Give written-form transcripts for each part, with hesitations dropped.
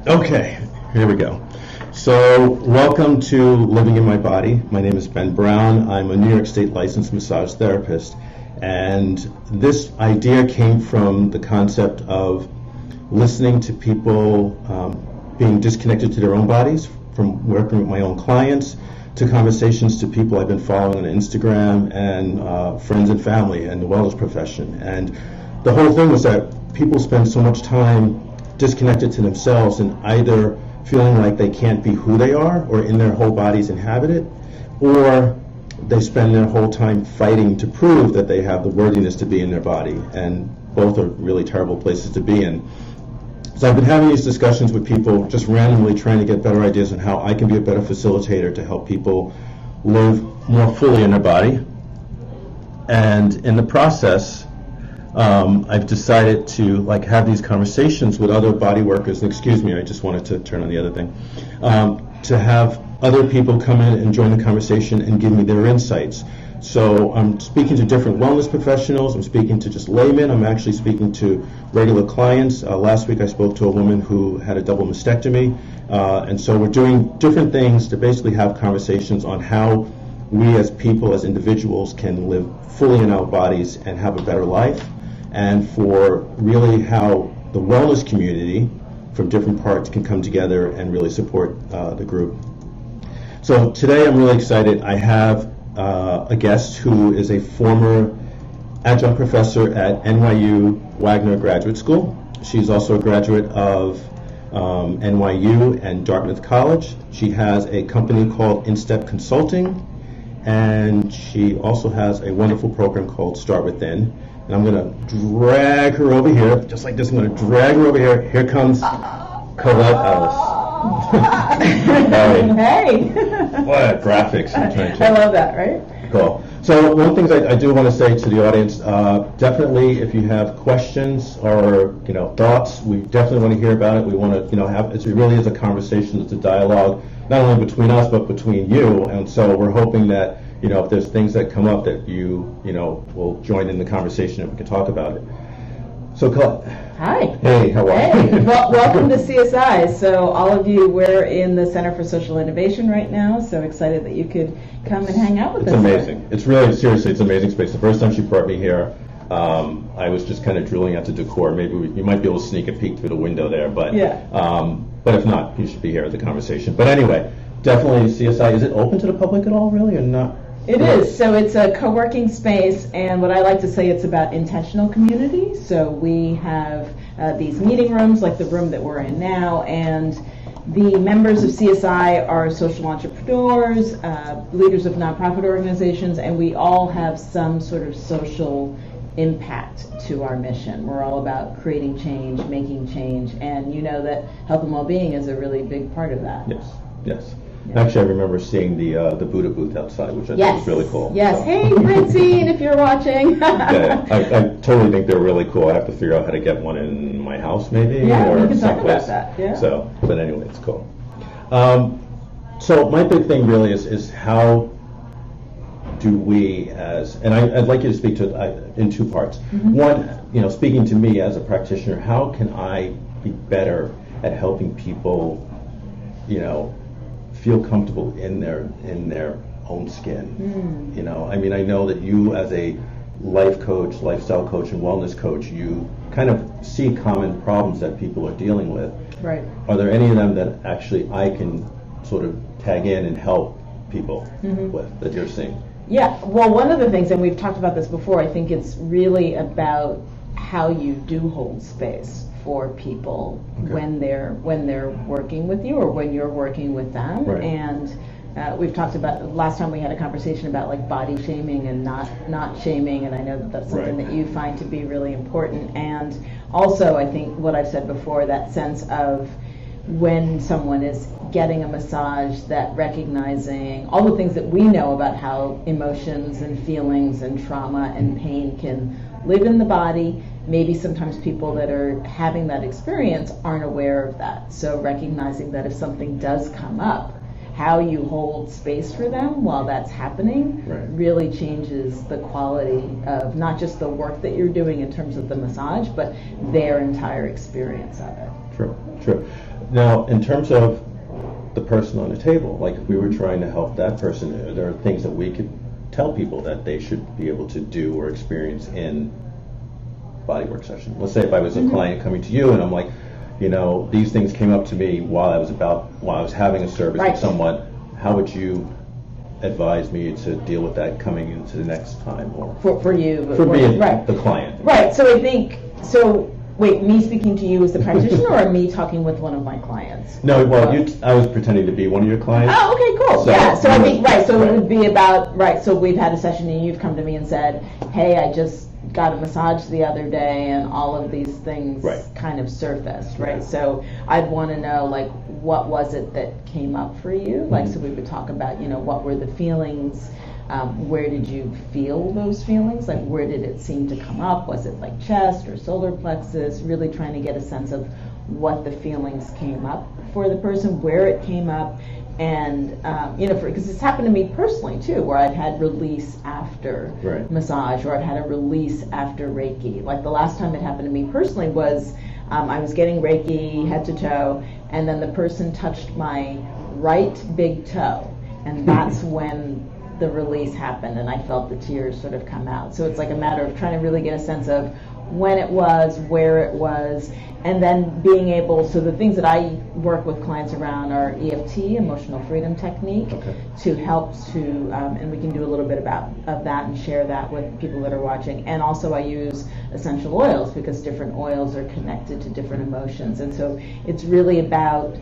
Okay, here we go. So, welcome to Living in My Body. My name is Ben Brown. I'm a New York State licensed massage therapist. And this idea came from the concept of listening to people being disconnected to their own bodies, from working with my own clients to conversations to people I've been following on Instagram and friends and family and the wellness profession. And the whole thing was that people spend so much time disconnected to themselves and either feeling like they can't be who they are or in their whole bodies inhabit it, or they spend their whole time fighting to prove that they have the worthiness to be in their body, and both are really terrible places to be in. So I've been having these discussions with people, just randomly trying to get better ideas on how I can be a better facilitator to help people live more fully in their body. And in the process, I've decided to have these conversations with other body workers. And excuse me, I just wanted to turn on the other thing. To have other people come in and join the conversation and give me their insights. So I'm speaking to different wellness professionals. I'm speaking to just laymen. I'm actually speaking to regular clients. Last week I spoke to a woman who had a double mastectomy. And so we're doing different things to basically have conversations on how we as people, as individuals, can live fully in our bodies and have a better life, and for really how the wellness community from different parts can come together and really support the group. So today I'm really excited. I have a guest who is a former adjunct professor at NYU Wagner Graduate School. She's also a graduate of NYU and Dartmouth College. She has a company called InStep Consulting, and she also has a wonderful program called Start Within. And I'm going to drag her over here, just like this. I'm going to drag her over here. Here comes Colette Ellis. Hey. What graphics. I love that, right? Cool. So one of the things I do want to say to the audience, definitely if you have questions or thoughts, we definitely want to hear about it. We want to have, it really is a conversation, it's a dialogue, not only between us but between you. And so we're hoping that if there's things that come up that you will join in the conversation and we can talk about it. So Colette. Hi. Hey, how are you? Well, welcome to CSI. So all of you, we're in the Center for Social Innovation right now, so excited that you could come and hang out with us. It's amazing. It's really, seriously, it's an amazing space. The first time she brought me here, I was just kind of drilling out the decor. Maybe you might be able to sneak a peek through the window there, but but if not, you should be here at the conversation. But anyway, definitely CSI. Is it open to the public at all, really, or not? It is. So it's a co-working space, and what I like to say, it's about intentional community. So we have these meeting rooms like the room that we're in now, and the members of CSI are social entrepreneurs, leaders of nonprofit organizations, and we all have some sort of social impact to our mission. We're all about creating change, making change, and you know that health and well-being is a really big part of that. Yes, yes. Yeah. Actually, I remember seeing the Buddha booth outside, which I think was really cool. Yes. So. Hey, Francine, if you're watching. Yeah, I totally think they're really cool. I have to figure out how to get one in my house, maybe, or we can someplace. Talk about that. Yeah. So, but anyway, it's cool. So my big thing really is how do we, and I'd like you to speak to in two parts. Mm-hmm. One, speaking to me as a practitioner, how can I be better at helping people, feel comfortable in their own skin. I mean, I know that you as a life coach, lifestyle coach, and wellness coach, you kind of see common problems that people are dealing with. Right. Are there any of them that actually I can sort of tag in and help people with that you're seeing? Yeah. Well, one of the things, and we've talked about this before, I think it's really about how you do hold space for people when they're working with you or when you're working with them. Right. And we've talked about, last time we had a conversation about like body shaming and not shaming, and I know that that's something that you find to be really important. And also, I think what I've said before, that sense of when someone is getting a massage, that recognizing all the things that we know about how emotions and feelings and trauma and pain can live in the body. Maybe sometimes people that are having that experience aren't aware of that. So recognizing that if something does come up, how you hold space for them while that's happening really changes the quality of not just the work that you're doing in terms of the massage, but their entire experience of it. True, true. Now, in terms of the person on the table, like if we were trying to help that person, there are things that we could tell people that they should be able to do or experience in bodywork session. Let's say if I was a client coming to you and I'm like, you know, these things came up to me while I was having a service with someone, how would you advise me to deal with that coming into the next time? Or for you, for being the client. Right. So I think Wait, me speaking to you as the practitioner, or me talking with one of my clients? No, well, I was pretending to be one of your clients. Oh, okay, cool. So, yeah, so I think, it would be about, so we've had a session and you've come to me and said, hey, I just got a massage the other day and all of these things kind of surfaced, right? So I'd want to know, like, what was it that came up for you? Like, so we would talk about, you know, what were the feelings? Where did you feel those feelings? Like, where did it seem to come up? Was it like chest or solar plexus? Really trying to get a sense of what the feelings came up for the person, where it came up, and you know, because it's happened to me personally too, where I've had release after massage, or I've had a release after Reiki. Like the last time it happened to me personally was I was getting Reiki head to toe, and then the person touched my right big toe, and that's when the release happened, and I felt the tears sort of come out. So it's like a matter of trying to really get a sense of when it was, where it was, and then being able, so the things that I work with clients around are EFT, emotional freedom technique, to help to, and we can do a little bit of that and share that with people that are watching. And also I use essential oils because different oils are connected to different emotions. And so it's really about,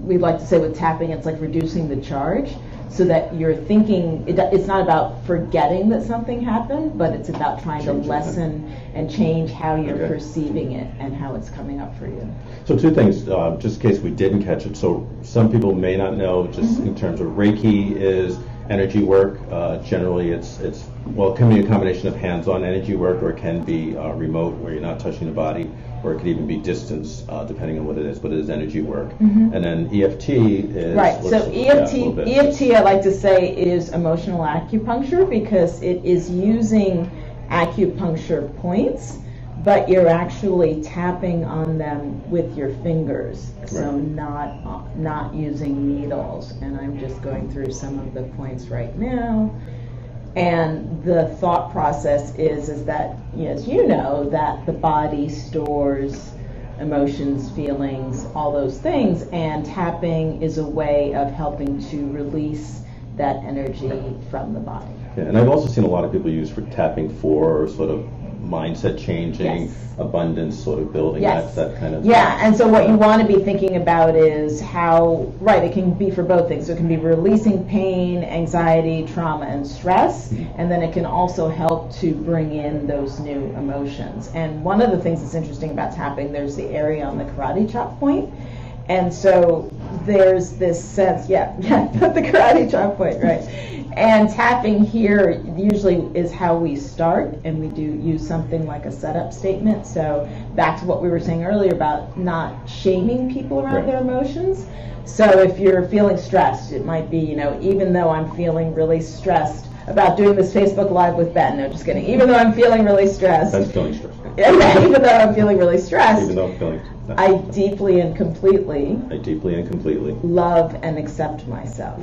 we like to say with tapping, it's like reducing the charge, so that you're thinking, it's not about forgetting that something happened, but it's about trying to lessen and change how you're perceiving it and how it's coming up for you. So two things, just in case we didn't catch it. So some people may not know, just in terms of Reiki is energy work. Generally it's well, it can be a combination of hands-on energy work, or it can be remote, where you're not touching the body, or it could even be distance, depending on what it is, but it is energy work. And then EFT is... Right, so EFT I like to say is emotional acupuncture, because it is using acupuncture points, but you're actually tapping on them with your fingers, so not using needles. And I'm just going through some of the points right now. And the thought process is that, as you know, that the body stores emotions, feelings, all those things, and tapping is a way of helping to release that energy from the body. Yeah, and I've also seen a lot of people use for tapping for sort of mindset changing, abundance sort of building, that kind of thing. And so what you want to be thinking about is how, it can be for both things. So it can be releasing pain, anxiety, trauma, and stress, and then it can also help to bring in those new emotions. And one of the things that's interesting about tapping, there's the area on the karate chop point. And so there's this sense, the karate chop point, right? And tapping here usually is how we start, and we do use something like a setup statement. So back to what we were saying earlier about not shaming people around their emotions. So if you're feeling stressed, it might be, even though I'm feeling really stressed about doing this Facebook Live with Ben. No, just kidding. Even though I'm feeling really stressed. I'm feeling stressed. Even though I'm feeling really stressed. Even though I'm feeling... I deeply and completely love and accept myself.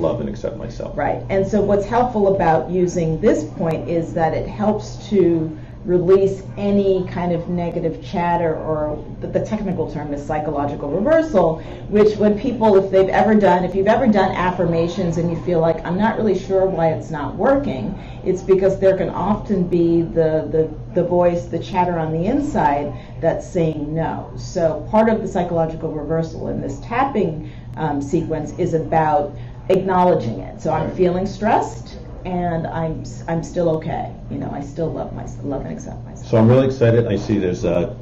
Right. And so what's helpful about using this point is that it helps to release any kind of negative chatter, or the technical term is psychological reversal, which when people, if you've ever done affirmations and you feel like, I'm not really sure why it's not working, it's because there can often be the voice, the chatter on the inside that's saying no. So part of the psychological reversal in this tapping sequence is about acknowledging it. So I'm feeling stressed, and I'm still okay. I still love and accept myself. So I'm really excited. I see there's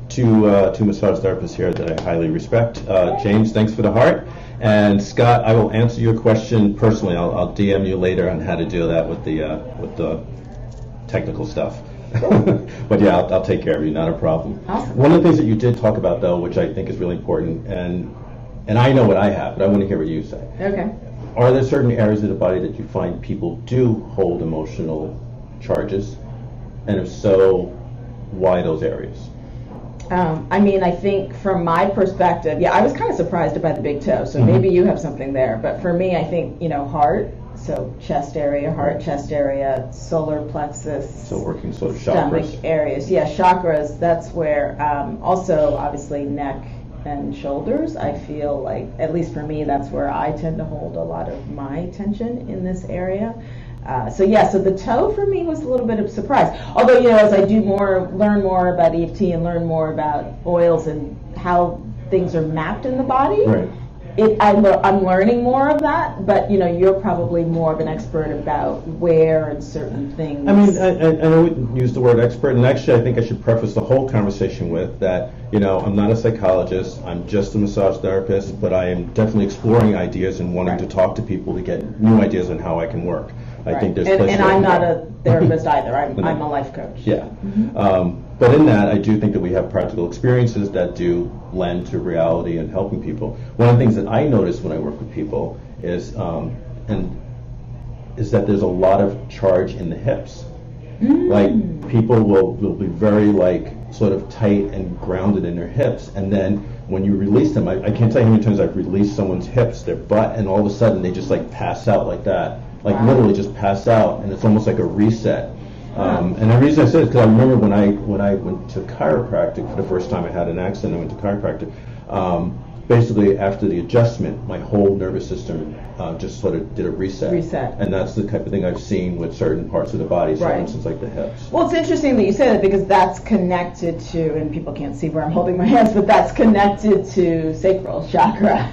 two massage therapists here that I highly respect. James, thanks for the heart. And Scott, I will answer your question personally. I'll DM you later on how to do that with the technical stuff. But I'll take care of you. Not a problem. Awesome. One of the things that you did talk about, though, which I think is really important, and I know what I have, but I want to hear what you say. Okay. Are there certain areas of the body that you find people do hold emotional charges? And if so, why those areas? I mean, I think from my perspective, yeah, I was kind of surprised about the big toe, so maybe you have something there. But for me, I think, heart, so chest area, heart, chest area, solar plexus. So working sort of stomach chakras. areas. Yeah, chakras, that's where, also obviously neck and shoulders, I feel like, at least for me, that's where I tend to hold a lot of my attention in this area. So the toe for me was a little bit of a surprise. Although, as I do learn more about EFT and learn more about oils and how things are mapped in the body, Right. I'm learning more of that. But you're probably more of an expert about where and certain things. I mean, I wouldn't use the word expert, and actually I think I should preface the whole conversation with that, I'm not a psychologist, I'm just a massage therapist, but I am definitely exploring ideas and wanting to talk to people to get new ideas on how I can work. I think there's and I'm not a therapist either. I'm a life coach. Yeah. But in that, I do think that we have practical experiences that do lend to reality and helping people. One of the things that I notice when I work with people is that there's a lot of charge in the hips. Like people will be very sort of tight and grounded in their hips, and then when you release them, I can't tell you how many times I've released someone's hips, their butt, and all of a sudden they just pass out like that. Literally just pass out, and it's almost like a reset. And the reason I said it is because I remember when I went to chiropractic for the first time. I had an accident. I went to chiropractic. Basically, after the adjustment, my whole nervous system just sort of did a reset. And that's the type of thing I've seen with certain parts of the body, for instance, like the hips. Well, it's interesting that you say that because that's connected to, and people can't see where I'm holding my hands, but that's connected to sacral chakra,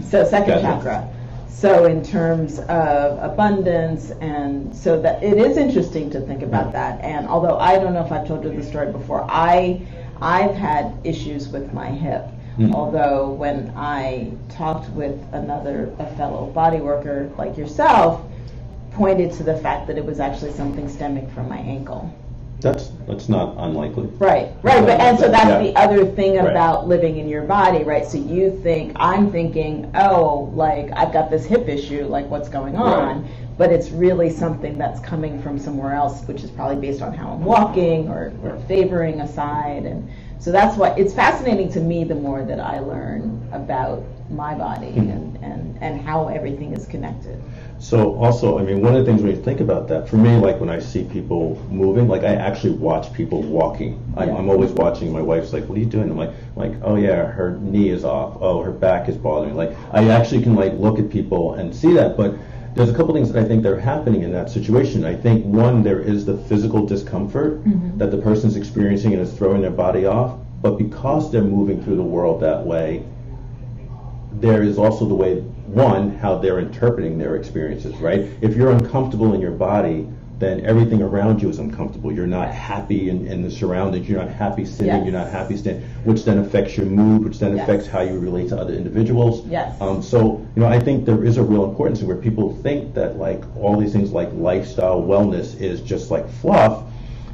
so second chakra. So in terms of abundance, and so that it is interesting to think about that. And although I don't know if I've told you the story before, I've had issues with my hip. Although when I talked with a fellow body worker like yourself, pointed to the fact that it was actually something stemming from my ankle. That's not unlikely. Right. But so that's the other thing about living in your body, right? So I'm thinking, I've got this hip issue, what's going on? Right. But it's really something that's coming from somewhere else, which is probably based on how I'm walking or favoring a side. And so that's why it's fascinating to me the more that I learn about my body and how everything is connected. So also, I mean, one of the things when you think about that, for me, when I see people moving, I actually watch people walking. I'm always watching. My wife's like, what are you doing? I'm like, oh yeah, her knee is off. Oh, her back is bothering. I actually can look at people and see that. But there's a couple things that I think that are happening in that situation. I think one, there is the physical discomfort that the person's experiencing and is throwing their body off. But because they're moving through the world that way, there is also the way, how they're interpreting their experiences, right? If you're uncomfortable in your body, then everything around you is uncomfortable. You're not happy in the surroundings. You're not happy sitting. You're not happy standing, which then affects your mood, which then affects how you relate to other individuals. So, I think there is a real importance where people think that all these things like lifestyle wellness is just fluff.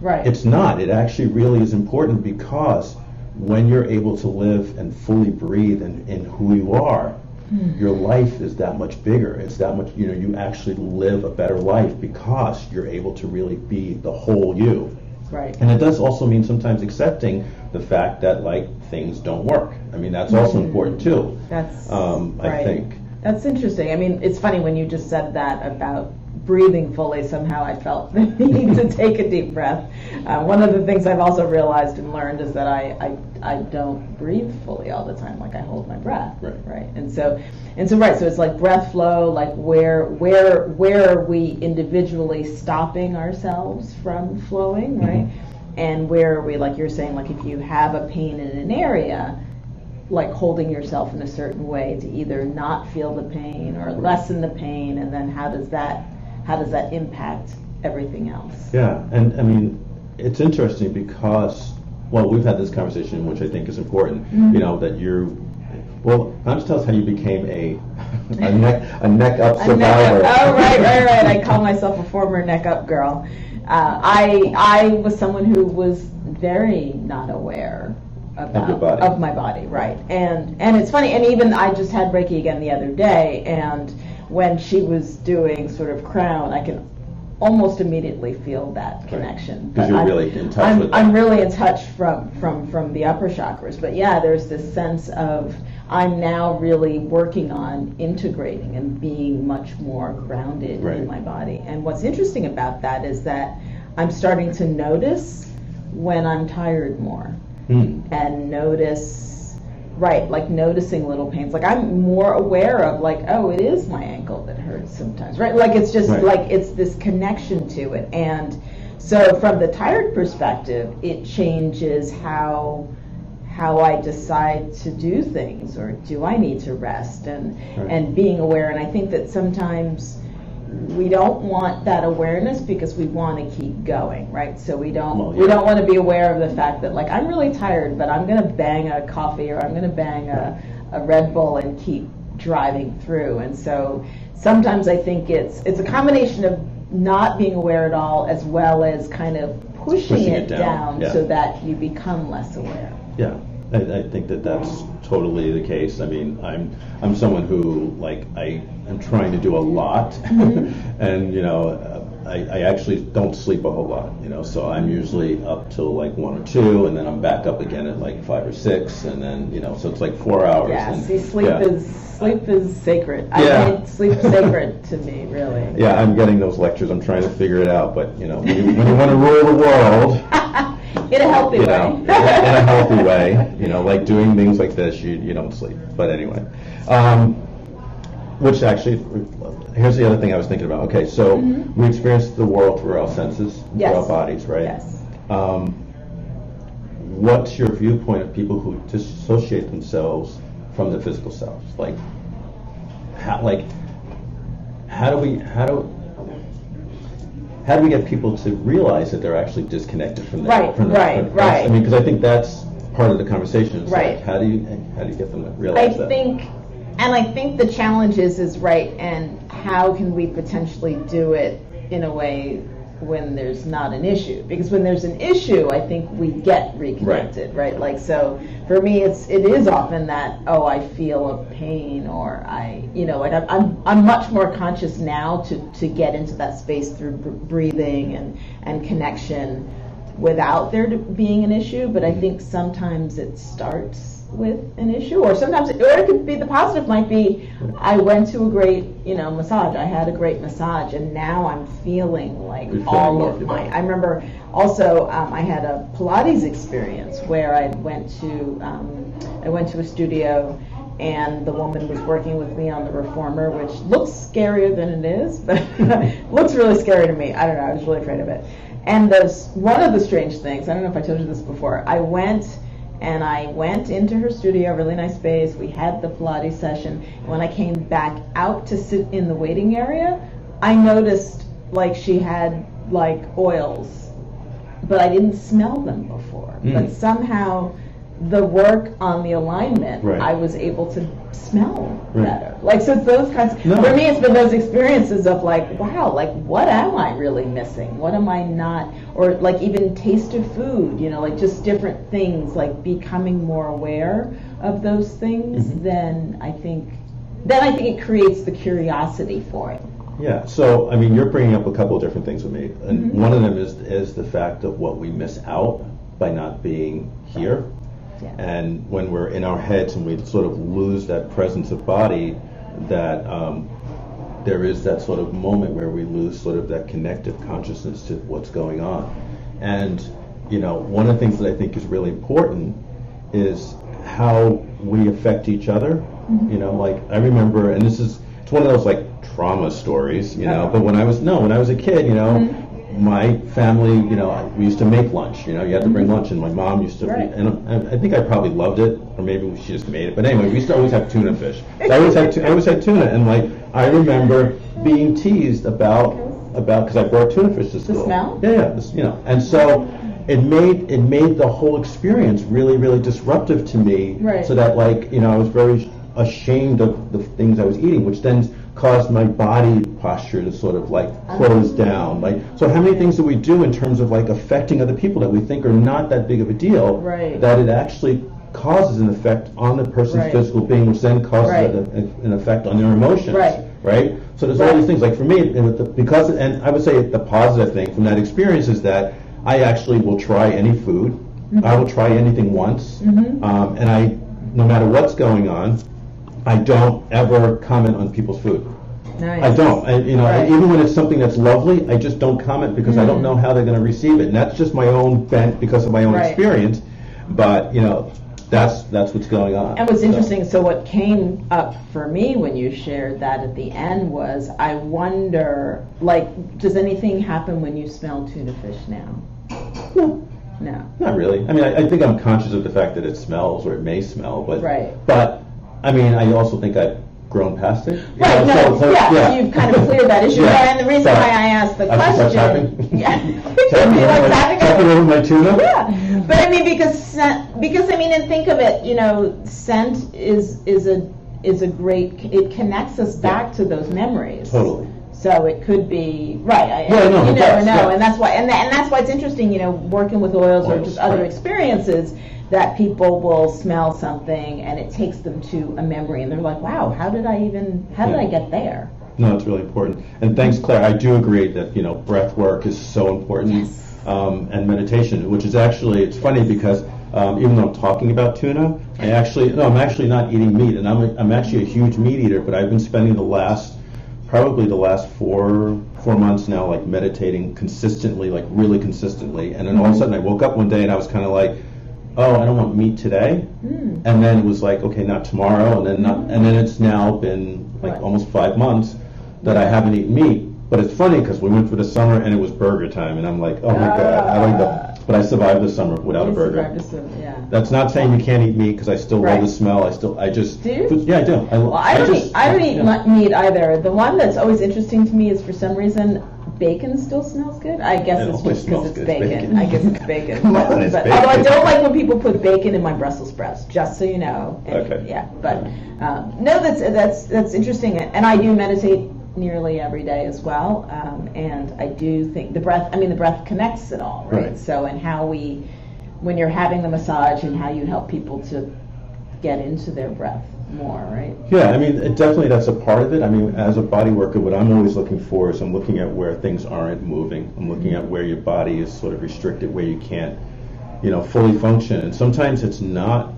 Right. It's not. It actually really is important because when you're able to live and fully breathe in who you are, your life is that much bigger. It's that much, you actually live a better life because you're able to really be the whole you. Right. And it does also mean sometimes accepting the fact that things don't work. I mean, that's also important too. That's I think. That's interesting. I mean, it's funny when you just said that about breathing fully. Somehow I felt the need to take a deep breath. One of the things I've also realized and learned is that I don't breathe fully all the time. I hold my breath. Right. And so it's breath flow. Where are we individually stopping ourselves from flowing, right? And where are we, like you're saying, if you have a pain in an area, holding yourself in a certain way to either not feel the pain or lessen the pain, and then how does that impact everything else? Yeah, and I mean, it's interesting because, we've had this conversation, which I think is important, that why don't you tell us how you became a neck up survivor? Right. I call myself a former neck up girl. I was someone who was very not aware of my body, right? And it's funny, and even I just had Reiki again the other day, and when she was doing sort of crown, I can almost immediately feel that connection. Because you're really in touch with them. I'm really in touch from the upper chakras. But yeah, there's this sense of I'm now really working on integrating and being much more grounded in my body. And what's interesting about that is that I'm starting to notice when I'm tired more and notice, like noticing little pains. Like I'm more aware of like, oh, it is my ankle that hurts sometimes, right? Like it's just like it's this connection to it. And so from the tired perspective, it changes how I decide to do things, or do I need to rest, and being aware. And I think that sometimes we don't want that awareness because we want to keep going, right? So we don't want to be aware of the fact that like I'm really tired, but I'm going to bang a coffee, or I'm going to bang a Red Bull and keep driving through. And so sometimes I think it's a combination of not being aware at all, as well as kind of pushing it down so that you become less aware. Yeah. I think that's totally the case. I mean, I'm someone who, like, I am trying to do a lot, and I actually don't sleep a whole lot. So I'm usually up till like 1 or 2, and then I'm back up again at like 5 or 6, and then so it's like 4 hours. Yeah. And, see, sleep is sacred. I mean, sleep is sacred to me, really. Yeah, I'm getting those lectures. I'm trying to figure it out, but when you want to rule the world. In a healthy way. In a healthy way, like doing things like this, you don't sleep. But anyway, which actually, here's the other thing I was thinking about. Okay, so we experience the world through our senses, through our bodies, right? Yes. What's your viewpoint of people who dissociate themselves from their physical selves? How do we get people to realize that they're actually disconnected from their right. I mean, because I think that's part of the conversation. It's like, how do you get them to realize that? I think the challenge is right, and how can we potentially do it in a way when there's not an issue? Because when there's an issue, I think we get reconnected, right? Like, so for me, it is often that, oh, I feel a pain, or I'm much more conscious now to get into that space through breathing and connection without there being an issue. But I think sometimes it starts with an issue, or sometimes it could be, the positive might be, I went to a great massage, I had a great massage, and now I'm feeling like all of my, I remember also I had a Pilates experience where I went to a studio, and the woman was working with me on the reformer, which looks scarier than it is, but looks really scary to me. I don't know, I was really afraid of it. And one of the strange things, I don't know if I told you this before, I went into her studio, really nice space. We had the Pilates session. When I came back out to sit in the waiting area, I noticed like she had like oils, but I didn't smell them before. But somehow the work on the alignment, I was able to smell better. Like, so it's those kinds. For me, it's been those experiences of like, wow, like what am I really missing? What am I not? Or like even taste of food, like just different things, like becoming more aware of those things. Then I think it creates the curiosity for it. Yeah. So I mean, you're bringing up a couple of different things with me, and one of them is the fact of what we miss out by not being here. Yeah. And when we're in our heads and we sort of lose that presence of body, that there is that sort of moment where we lose sort of that connective consciousness to what's going on. And, one of the things that I think is really important is how we affect each other. Like I remember, and it's one of those like trauma stories, but when I was a kid, my family, we used to make lunch. You had to bring lunch, and my mom used to, and I think I probably loved it, or maybe she just made it. But anyway, we used to always have tuna fish. So I always had tuna, and like I remember being teased about because I brought tuna fish to school. The smell? Yeah, and so it made the whole experience really, really disruptive to me. Right. So that like I was very ashamed of the things I was eating, which then caused my body posture to sort of like close down. Like, so how many things do we do in terms of like affecting other people that we think are not that big of a deal, that it actually causes an effect on the person's physical being, which then causes an effect on their emotions. right? So there's all these things. Like for me, and I would say the positive thing from that experience is that I actually will try any food. Mm-hmm. I will try anything once, and no matter what's going on, I don't ever comment on people's food. Nice. I don't. Even when it's something that's lovely, I just don't comment because I don't know how they're going to receive it. And that's just my own bent because of my own experience. But that's what's going on. And what's interesting, so what came up for me when you shared that at the end was, I wonder, does anything happen when you smell tuna fish now? No. No. Not really. I mean, I think I'm conscious of the fact that it smells or it may smell, but I mean, I also think I've grown past it. So you've kind of cleared that issue. And the reason why I asked the question, tapping over my tuna. Yeah, but I mean, because I mean, and think of it, scent is a great. It connects us back to those memories. Totally. So it could be right. You never know, and that's why. And that's why it's interesting, working with oils or just other experiences, that people will smell something and it takes them to a memory and they're like, wow, how did I get there? No, it's really important. And thanks, Claire. I do agree that, breath work is so important. Yes. And meditation, which is actually, it's funny because even though I'm talking about tuna, I'm actually not eating meat, and I'm actually a huge meat eater, but I've been spending probably the last four months now, like meditating consistently, like really consistently. And then all of a sudden I woke up one day and I was kind of like, oh, I don't want meat today. And then it was like, okay, not tomorrow, and then it's now been like almost 5 months that I haven't eaten meat. But it's funny because we went for the summer and it was burger time, and I'm like, oh my God, I like that. But I survived the summer without a burger. That's not saying you can't eat meat, because I still love the smell. I just do you? Yeah, I do. I don't eat meat either. The one that's always interesting to me is, for some reason, bacon still smells good. I guess it's just because it's bacon. I guess it's bacon. Come on, it's bacon. Although I don't like when people put bacon in my Brussels sprouts, just so you know. Okay. Yeah, but no, that's interesting, and I do meditate nearly every day as well, and I do think the breath connects it all, right? So, and when you're having the massage, and how you help people to get into their breath more, right? Yeah, I mean, definitely that's a part of it. I mean, as a body worker, what I'm always looking for is I'm looking at where things aren't moving. I'm looking at where your body is sort of restricted, where you can't, fully function. And sometimes it's not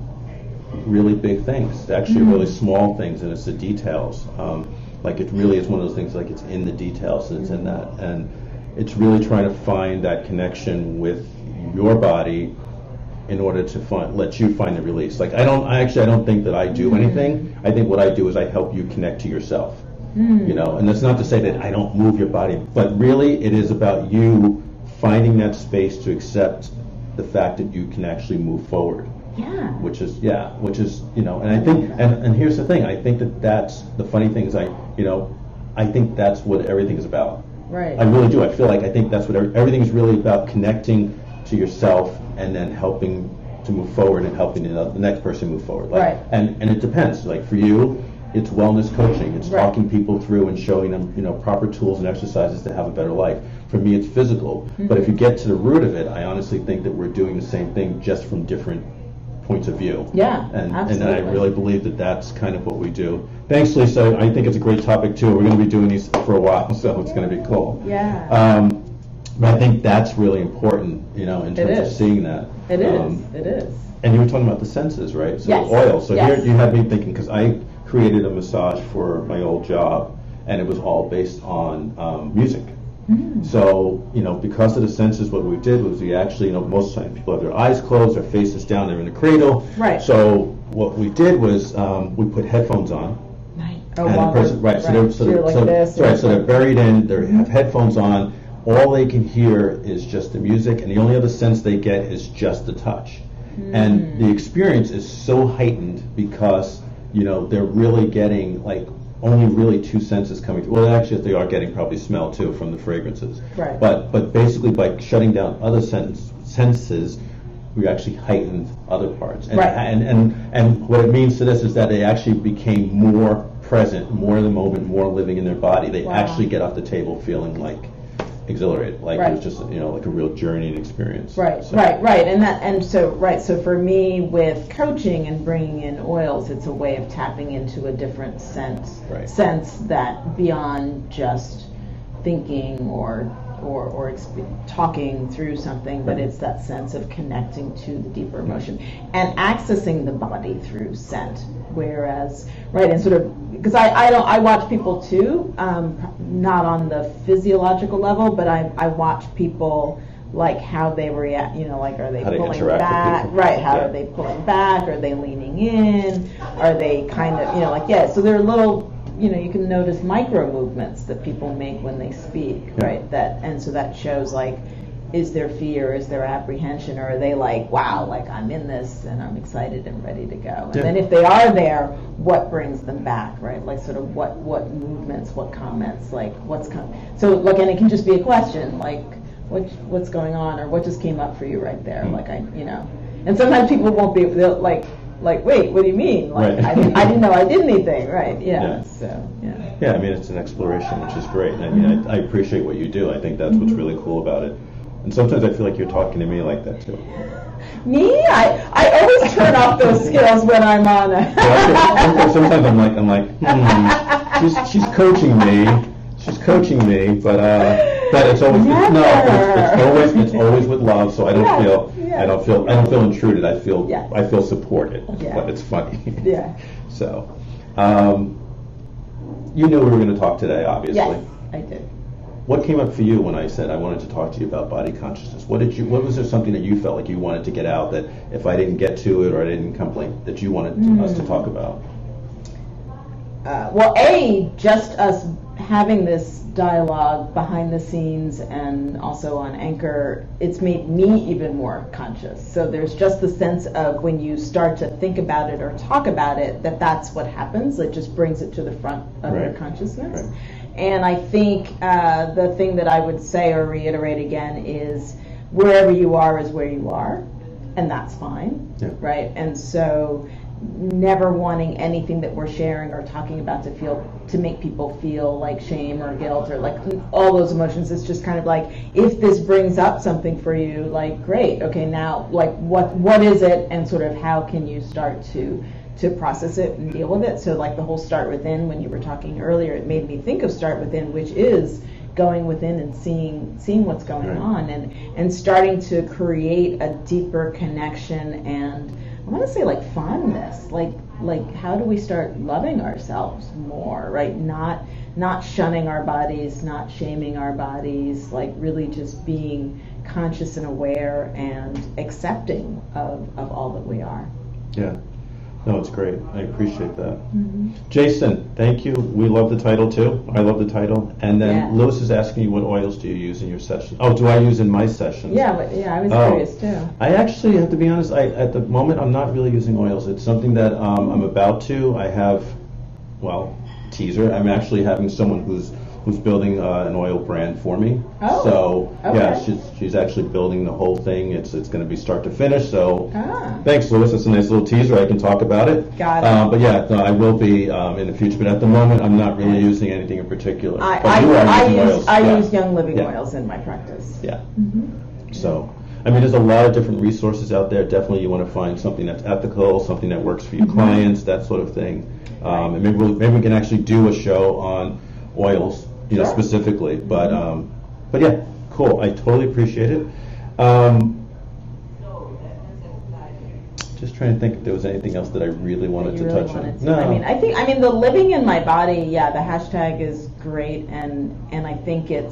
really big things. It's actually really small things, and it's the details. Like it really is one of those things, like it's in the details, and it's in that. And it's really trying to find that connection with your body in order to let you find the release. Like I don't think that I do anything. I think what I do is I help you connect to yourself. And that's not to say that I don't move your body, but really it is about you finding that space to accept the fact that you can actually move forward. Yeah. Which is, and I think, and here's the thing, I think that's the funny thing is I think that's what everything is about. Right. I really do. I feel like I think that's what everything is really about, connecting to yourself and then helping to move forward and helping the next person move forward. Right. And it depends. Like for you, it's wellness coaching. It's talking people through and showing them, proper tools and exercises to have a better life. For me, it's physical. But if you get to the root of it, I honestly think that we're doing the same thing, just from different points of view. Yeah, and absolutely. I really believe that that's kind of what we do. Thanks, Lisa. I think it's a great topic too. We're going to be doing these for a while, so it's going to be cool. Yeah. But I think that's really important, in terms of seeing that. It is. And you were talking about the senses, right? So yes. oil. So here you had me thinking, because I created a massage for my old job, and it was all based on music. So, because of the senses, what we did was we actually, most of the time people have their eyes closed, their faces down, they're in the cradle. Right. So what we did was we put headphones on. Right. So they're buried in, they have headphones on. All they can hear is just the music, and the only other sense they get is just the touch. And the experience is so heightened because, they're really getting only really two senses coming through. Well, actually, they are getting probably smell too from the fragrances. Right. But basically, by shutting down other senses, we actually heightened other parts. And, and what it means to this is that they actually became more present, more in the moment, more living in their body. They actually get off the table feeling like, exhilarated. Like it was just like a real journey and experience. Right, so. right. So for me, with coaching and bringing in oils, it's a way of tapping into a different sense that beyond just thinking or talking through something, but it's that sense of connecting to the deeper emotion and accessing the body through scent. Whereas, and sort of, because I watch people too, not on the physiological level, but I watch people, like how they react, like are they pulling back? Right, how are they pulling back? Are they leaning in? Are they kind of, so they're little, you can notice micro movements that people make when they speak, right? And so that shows, like, is there fear, is there apprehension, or are they like, wow, like I'm in this and I'm excited and ready to go? And then if they are there, what brings them back, right? Like sort of what movements, what comments, like what's coming. So like, and it can just be a question, like what's going on, or what just came up for you right there, like and sometimes people won't be like, wait, what do you mean? Like, I didn't know I did anything, right? I mean, it's an exploration, which is great. I mean, I appreciate what you do. I think that's what's really cool about it. And sometimes I feel like you're talking to me like that too. Me? I always turn off those skills when I'm on it. Sometimes I'm like, she's coaching me. She's coaching me, but it's always it's always with love. So I don't feel intruded. I feel supported. But it's funny. So, you knew we were going to talk today, obviously. Yes, I did. What came up for you when I said I wanted to talk to you about body consciousness? What was there something that you felt like you wanted to get out, that if I didn't get to it or I didn't complain, that you wanted us to talk about? Just us having this dialogue behind the scenes and also on Anchor, it's made me even more conscious. So there's just the sense of when you start to think about it or talk about it, that's what happens. It just brings it to the front of your consciousness. Right. And I think the thing that I would say or reiterate again is wherever you are is where you are, and that's fine, right? And so never wanting anything that we're sharing or talking about to make people feel like shame or guilt or like all those emotions. It's just kind of like, if this brings up something for you, like, great, okay, now like what is it, and sort of how can you start to process it and deal with it. So like the whole start within, when you were talking earlier, it made me think of start within, which is going within and seeing what's going on and starting to create a deeper connection and I want to say like fondness, like how do we start loving ourselves more, right? Not shunning our bodies, not shaming our bodies, like really just being conscious and aware and accepting of all that we are. Yeah. No, it's great. I appreciate that. Jason, thank you. We love the title too. I love the title. And then Lewis is asking you, what oils do you use in your session? Oh, do I use in my sessions? I was curious too. I actually have to be honest. At the moment, I'm not really using oils. It's something that I'm about to. I have, teaser. I'm actually having someone who's building an oil brand for me. Oh. So she's actually building the whole thing. It's going to be start to finish. So thanks, Lewis. That's a nice little teaser. I can talk about it. Got it. But I will be in the future. But at the moment, I'm not really using anything in particular. I use Young Living oils in my practice. Yeah. So. I mean, there's a lot of different resources out there. Definitely, you want to find something that's ethical, something that works for your clients, that sort of thing. And maybe we can actually do a show on oils, specifically. But yeah, cool. I totally appreciate it. Just trying to think if there was anything else that I really wanted to touch on. No. I think the living in my body. Yeah, the hashtag is great, and I think it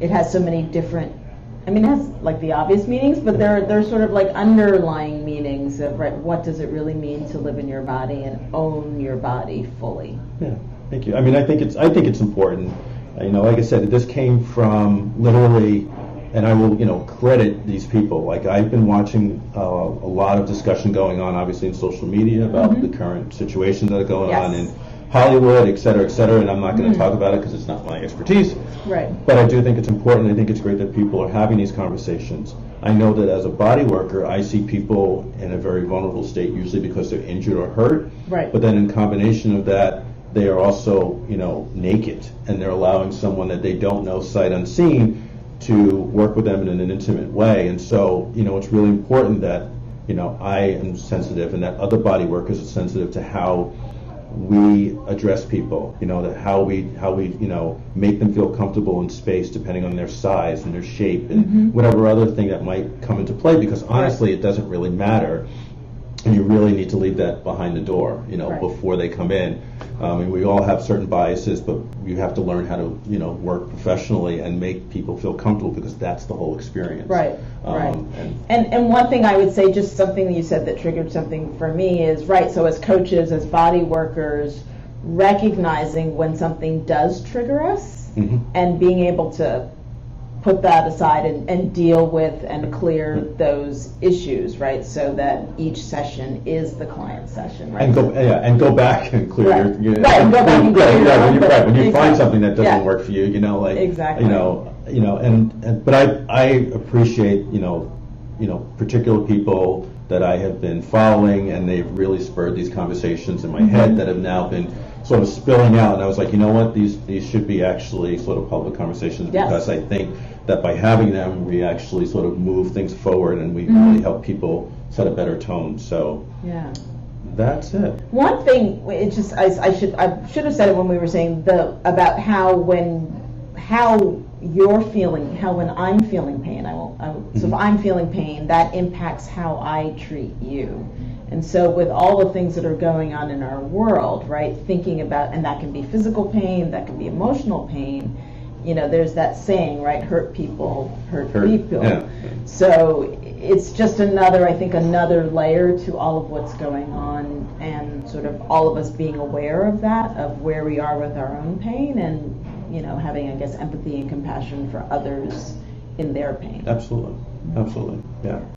has so many different. It has like the obvious meanings, but there's sort of like underlying meanings of what does it really mean to live in your body and own your body fully. Yeah, thank you. I think it's important. Like I said, this came from literally, and I will credit these people. Like I've been watching a lot of discussion going on, obviously in social media about the current situations that are going on in Hollywood, et cetera, and I'm not going to talk about it because it's not my expertise. Right. But I do think it's important. I think it's great that people are having these conversations. I know that as a body worker, I see people in a very vulnerable state, usually because they're injured or hurt. Right. But then in combination of that, they are also, naked, and they're allowing someone that they don't know, sight unseen, to work with them in an intimate way. And so, it's really important that, I am sensitive and that other body workers are sensitive to how we address people, that how we make them feel comfortable in space depending on their size and their shape and whatever other thing that might come into play, because honestly it doesn't really matter, and you really need to leave that behind the door, before they come in. And we all have certain biases, but you have to learn how to, work professionally and make people feel comfortable, because that's the whole experience. Right. And one thing I would say, just something that you said that triggered something for me is, so as coaches, as body workers, recognizing when something does trigger us and being able to put that aside and deal with and clear those issues, so that each session is the client session, and go back and clear and go back and clear when you find something that doesn't work for you, exactly. But I appreciate particular people that I have been following, and they've really spurred these conversations in my head that have now been sort of spilling out, and I was like, these should be actually sort of public conversations, because I think that by having them, we actually sort of move things forward, and we really help people set a better tone. So that's it. One thing, it's just I should have said it when we were saying about how you're feeling, how when I'm feeling pain, so if I'm feeling pain, that impacts how I treat you. And so with all the things that are going on in our world, thinking about, and that can be physical pain, that can be emotional pain, there's that saying, hurt people, hurt people. Yeah. So it's just another layer to all of what's going on, and sort of all of us being aware of that, of where we are with our own pain, and having, empathy and compassion for others in their pain. Absolutely. Yeah.